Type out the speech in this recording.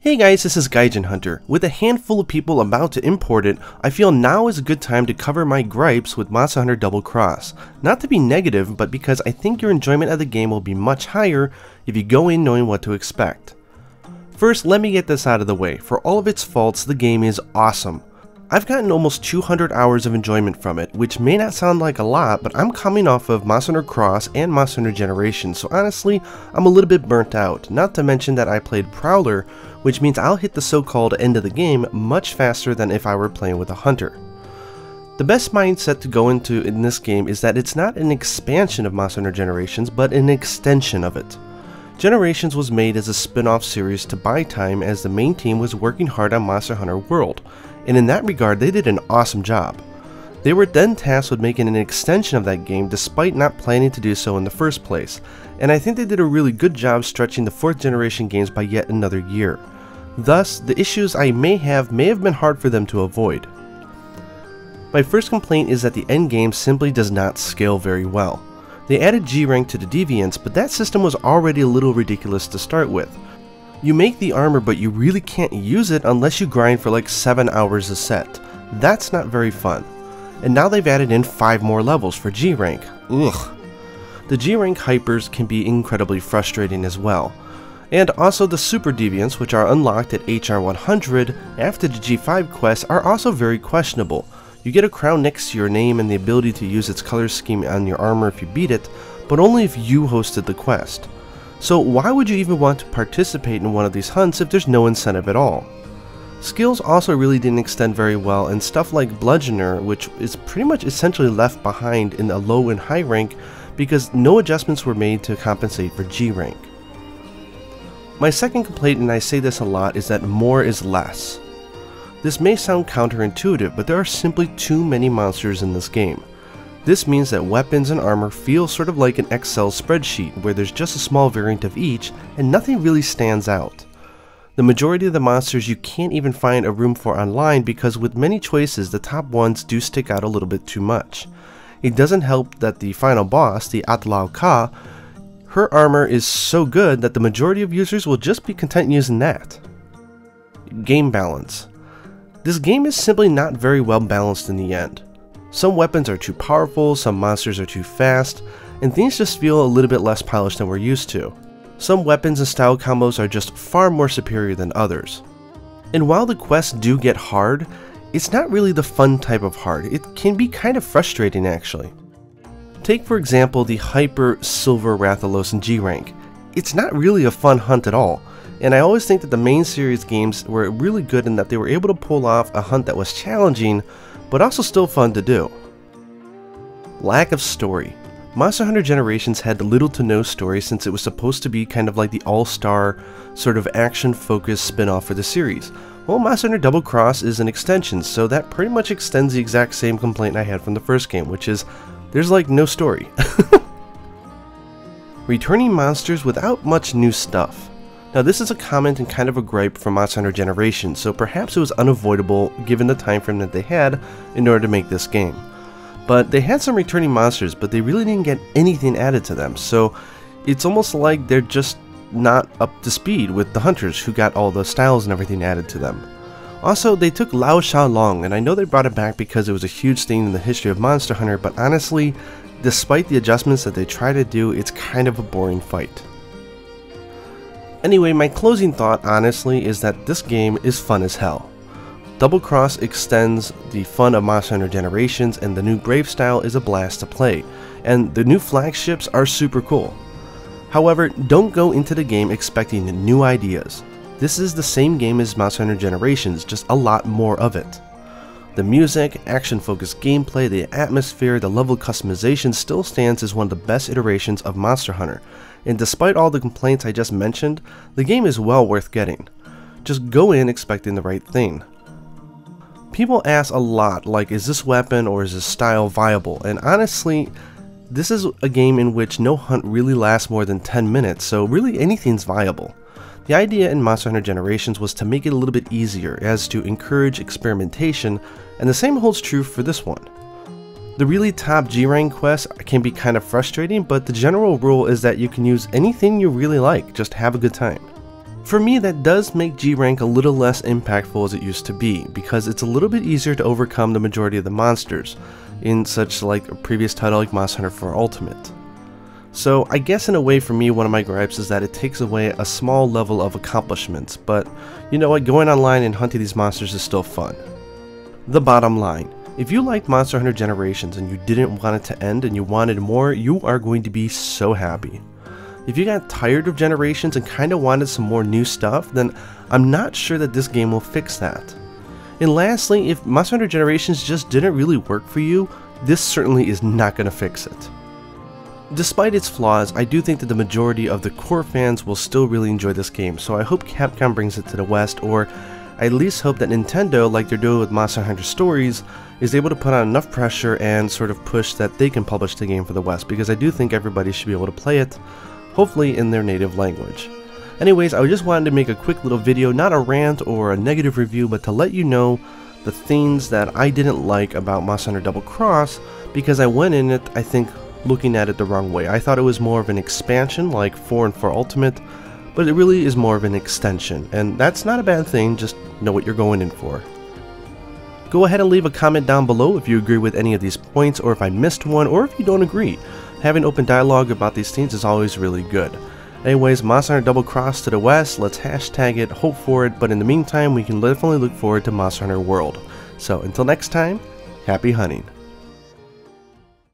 Hey guys, this is Gaijin Hunter. With a handful of people about to import it, I feel now is a good time to cover my gripes with Monster Hunter Double Cross. Not to be negative, but because I think your enjoyment of the game will be much higher if you go in knowing what to expect. First, let me get this out of the way. For all of its faults, the game is awesome. I've gotten almost 200 hours of enjoyment from it, which may not sound like a lot, but I'm coming off of Monster Hunter Cross and Monster Hunter Generations, so honestly, I'm a little bit burnt out. Not to mention that I played Prowler, which means I'll hit the so-called end of the game much faster than if I were playing with a hunter. The best mindset to go into in this game is that it's not an expansion of Monster Hunter Generations, but an extension of it. Generations was made as a spin-off series to buy time as the main team was working hard on Monster Hunter World, and in that regard they did an awesome job. They were then tasked with making an extension of that game despite not planning to do so in the first place, and I think they did a really good job stretching the 4th generation games by yet another year. Thus, the issues I may have been hard for them to avoid. My first complaint is that the endgame simply does not scale very well. They added G rank to the deviants, but that system was already a little ridiculous to start with. You make the armor, but you really can't use it unless you grind for like 7 hours a set. That's not very fun. And now they've added in 5 more levels for G rank. Ugh. The G rank hypers can be incredibly frustrating as well. And also the super deviants, which are unlocked at HR 100 after the G5 quests, are also very questionable. You get a crown next to your name and the ability to use its color scheme on your armor if you beat it, but only if you hosted the quest. So why would you even want to participate in one of these hunts if there's no incentive at all? Skills also really didn't extend very well, and stuff like Bludgeoner, which is pretty much essentially left behind in a low and high rank because no adjustments were made to compensate for G rank. My second complaint, and I say this a lot, is that more is less. This may sound counterintuitive, but there are simply too many monsters in this game. This means that weapons and armor feel sort of like an Excel spreadsheet where there's just a small variant of each and nothing really stands out. The majority of the monsters you can't even find a room for online because with many choices the top ones do stick out a little bit too much. It doesn't help that the final boss, the Atlau Ka, her armor is so good that the majority of users will just be content using that. Game balance. This game is simply not very well balanced in the end. Some weapons are too powerful, some monsters are too fast, and things just feel a little bit less polished than we're used to. Some weapons and style combos are just far more superior than others. And while the quests do get hard, it's not really the fun type of hard. It can be kind of frustrating actually. Take for example the Hyper Silver Rathalos in G rank. It's not really a fun hunt at all, and I always think that the main series games were really good in that they were able to pull off a hunt that was challenging, but also still fun to do. Lack of story. Monster Hunter Generations had little to no story since it was supposed to be kind of like the all-star sort of action-focused spin-off for the series. Well, Monster Hunter Double Cross is an extension, so that pretty much extends the exact same complaint I had from the first game, which is there's like no story. Returning monsters without much new stuff. Now this is a comment and kind of a gripe from Monster Hunter Generations, so perhaps it was unavoidable given the time frame that they had in order to make this game. But they had some returning monsters, but they really didn't get anything added to them, so it's almost like they're just not up to speed with the hunters who got all the styles and everything added to them. Also, they took Lao Sha Long, and I know they brought it back because it was a huge thing in the history of Monster Hunter, but honestly, despite the adjustments that they try to do, it's kind of a boring fight. Anyway, my closing thought, honestly, is that this game is fun as hell. Double Cross extends the fun of Monster Hunter Generations, and the new Brave style is a blast to play, and the new flagships are super cool. However, don't go into the game expecting new ideas. This is the same game as Monster Hunter Generations, just a lot more of it. The music, action-focused gameplay, the atmosphere, the level customization still stands as one of the best iterations of Monster Hunter, and despite all the complaints I just mentioned, the game is well worth getting. Just go in expecting the right thing. People ask a lot, like, is this weapon or is this style viable? And honestly, this is a game in which no hunt really lasts more than 10 minutes, so really anything's viable. The idea in Monster Hunter Generations was to make it a little bit easier, as to encourage experimentation, and the same holds true for this one. The really top G rank quests can be kind of frustrating, but the general rule is that you can use anything you really like, just have a good time. For me, that does make G rank a little less impactful as it used to be, because it's a little bit easier to overcome the majority of the monsters, in such like a previous title like Monster Hunter 4 Ultimate. So I guess in a way for me, one of my gripes is that it takes away a small level of accomplishments, but you know what, going online and hunting these monsters is still fun. The bottom line, if you liked Monster Hunter Generations and you didn't want it to end and you wanted more, you are going to be so happy. If you got tired of Generations and kinda wanted some more new stuff, then I'm not sure that this game will fix that. And lastly, if Monster Hunter Generations just didn't really work for you, this certainly is not gonna fix it. Despite its flaws, I do think that the majority of the core fans will still really enjoy this game, so I hope Capcom brings it to the West, or I at least hope that Nintendo, like they're doing with Monster Hunter Stories, is able to put on enough pressure and sort of push that they can publish the game for the West, because I do think everybody should be able to play it, hopefully in their native language. Anyways, I just wanted to make a quick little video, not a rant or a negative review, but to let you know the things that I didn't like about Monster Hunter Double Cross, because I went in it, I think, looking at it the wrong way. I thought it was more of an expansion like 4 and 4 Ultimate, but it really is more of an extension, and that's not a bad thing, just know what you're going in for. Go ahead and leave a comment down below if you agree with any of these points, or if I missed one, or if you don't agree. Having open dialogue about these things is always really good. Anyways, Monster Hunter Double Cross to the West, let's hashtag it, hope for it, but in the meantime we can definitely look forward to Monster Hunter World. So until next time, happy hunting.